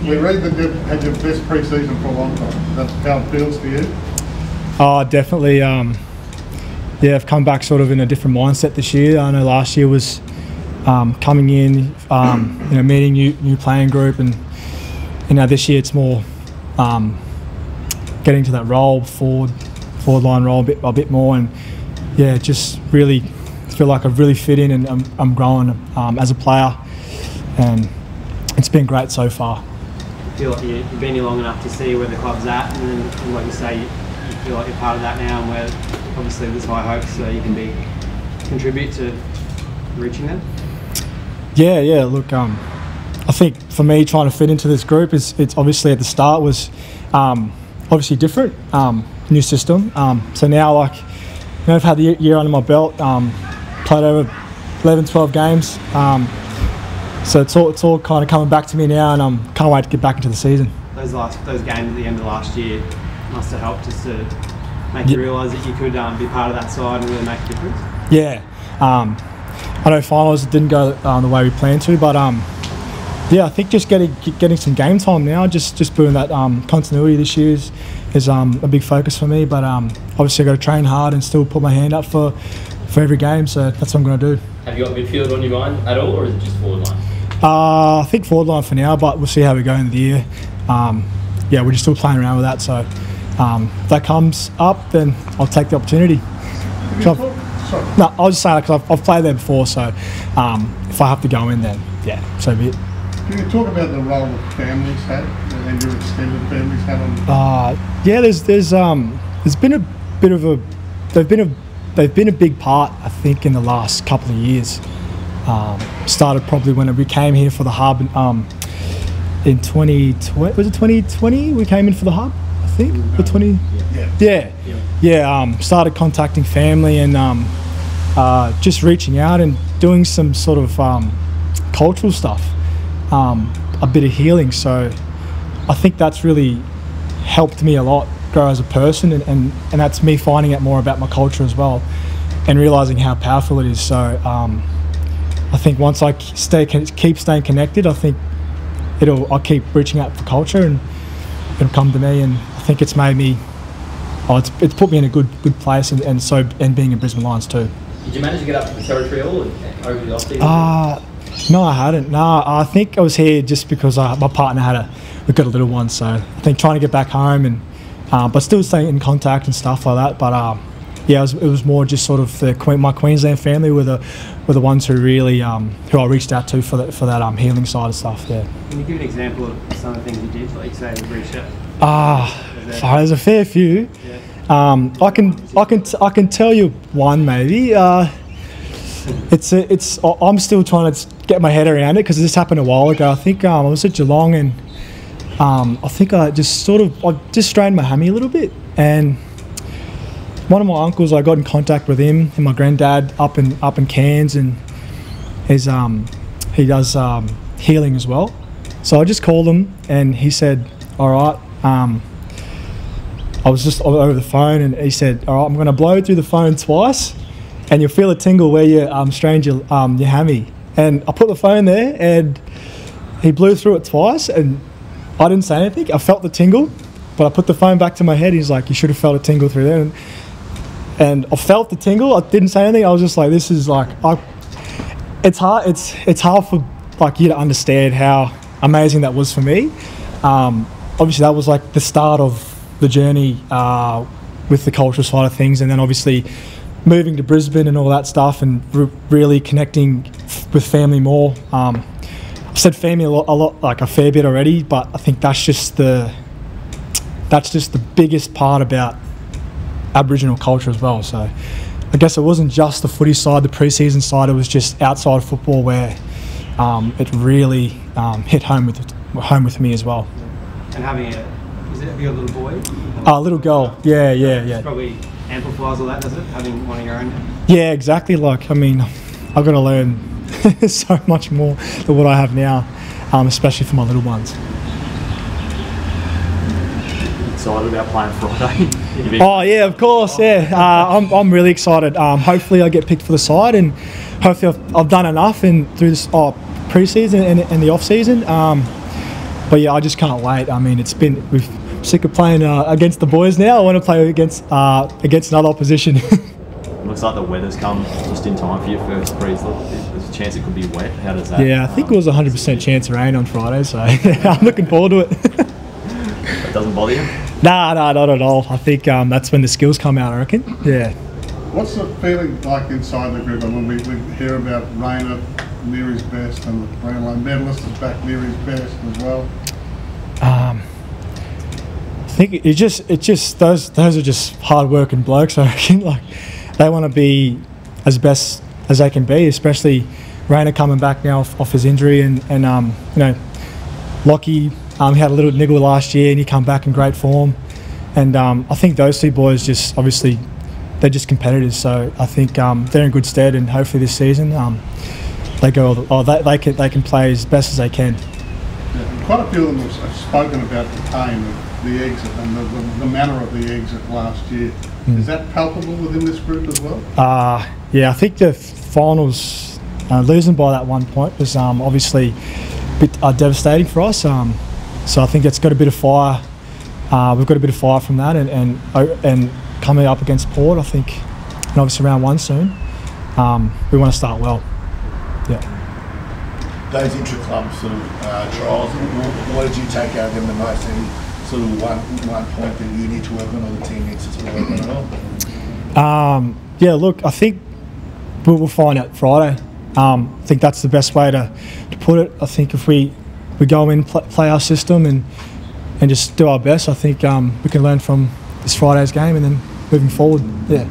We read that you've had your best pre-season for a long time. That's how it feels to you? Oh, definitely. Yeah, I've come back sort of in a different mindset this year. I know last year was coming in, meeting new playing group, and this year it's more getting to that role, forward line role a bit more, and yeah, just really feel like I've really fit in, and I'm growing as a player, and it's been great so far. I feel like you've been here long enough to see where the club's at, and then, like you say, you feel like you're part of that now, and where obviously there's high hopes, so you can contribute to reaching them. Yeah. Look, I think for me trying to fit into this group it's obviously at the start was obviously different, new system. So now I've had the year under my belt, played over 11, 12 games. So it's all kind of coming back to me now, and can't wait to get back into the season. Those games at the end of last year must have helped just to make you realise that you could be part of that side and really make a difference. Yeah, I know finals didn't go the way we planned to, but yeah, I think just getting some game time now, just building that continuity this year is a big focus for me. But obviously I've got to train hard and still put my hand up for every game, so that's what I'm going to do. Have you got midfield on your mind at all, or is it just forward line? I think forward line for now, but we'll see how we go in the year. Yeah, we're just still playing around with that, so if that comes up, then I'll take the opportunity. No, I was just saying, because I've played there before, so if I have to go in, then yeah, so be it. Can you talk about the role that families had and your extended families had on? Yeah, there's been a bit of a they've been a big part, I think, in the last couple of years. Started probably when we came here for the hub in 2020. Was it 2020? We came in for the hub, I think. The 20. Yeah. Started contacting family and just reaching out and doing some sort of cultural stuff, a bit of healing. So I think that's really helped me a lot grow as a person, and that's me finding out more about my culture as well, and realising how powerful it is. So I think once I keep staying connected, I think I'll keep reaching out for culture, and it'll come to me. And I think it's made me, it's put me in a good place, and being in Brisbane Lions too. Did you manage to get up to the territorial over the off-season? No, I hadn't. No, I think I was here just because my partner we've got a little one, so I think trying to get back home, and but still staying in contact and stuff like that. But yeah, it was more just sort of my Queensland family were the ones who really who I reached out to for that healing side of stuff. Yeah. Can you give an example of some of the things you did, like you say, you reached out? There's a fair few. Yeah. I can tell you one maybe. I'm still trying to get my head around it because this happened a while ago. I think I was at Geelong, and I think I just strained my hammy a little bit, and one of my uncles, I got in contact with him and my granddad up in Cairns, and he does healing as well. So I just called him, and he said, "All right." I was just over the phone, and he said, "All right, I'm going to blow through the phone twice, and you'll feel a tingle where you strained your hammy." And I put the phone there, and he blew through it twice, and I didn't say anything. I felt the tingle, but I put the phone back to my head. He's like, "You should have felt a tingle through there." And I felt the tingle. I didn't say anything. I was just like, "This is like," it's hard. It's hard for like you to understand how amazing that was for me. Obviously, that was like the start of the journey with the cultural side of things, and then obviously moving to Brisbane and all that stuff, and really connecting with family more. I've said family a lot, like a fair bit already, but I think that's just the biggest part about Aboriginal culture as well. So I guess it wasn't just the footy side, the pre-season side. It was just outside football where it really hit home with me as well. And having have you got a little boy? A little girl. Yeah. It probably amplifies all that, does it? Having one of your own. Yeah, exactly. Like, I mean, I've got to learn so much more than what I have now, especially for my little ones. Excited about playing Friday? Oh yeah, of course. Yeah, I'm really excited. Hopefully, I get picked for the side, and hopefully, I've done enough through this pre-season and the off-season. but yeah, I just can't wait. I mean, we're sick of playing against the boys now. I want to play against another opposition. Looks like the weather's come just in time for your first freeze. Look, there's a chance it could be wet. How does that? Yeah, I think it was 100% chance of rain on Friday, so I'm looking forward to it. That doesn't bother you? Nah, not at all. I think that's when the skills come out, I reckon. Yeah. What's the feeling like inside the group? And when we hear about Rayner near his best and the Brownlow medalist is back near his best as well. I think it just those are just hard working blokes, I reckon. Like, they want to be as best as they can be, especially Rayner coming back now off his injury, and you know, Lockie, he had a little niggle last year and he come back in great form, and I think those two boys just obviously they're just competitors, so I think they're in good stead, and hopefully this season they can play as best as they can. Yeah, quite a few of them have spoken about the pain of the exit and the manner of the exit last year. Is that palpable within this group as well? Yeah, I think the finals, losing by that 1 point was obviously a bit devastating for us. So I think it's got a bit of fire. We've got a bit of fire from that, and coming up against Port, I think, and obviously round 1 soon. We want to start well. Yeah. Those intra-club sort of trials, what did you take out of them the most? Any sort of one point that you need to work on, or the team needs to sort of work on at all? Yeah, look, I think we'll find out Friday. I think that's the best way to put it. I think if we go in, play our system and just do our best, I think we can learn from this Friday's game and then moving forward. Yeah.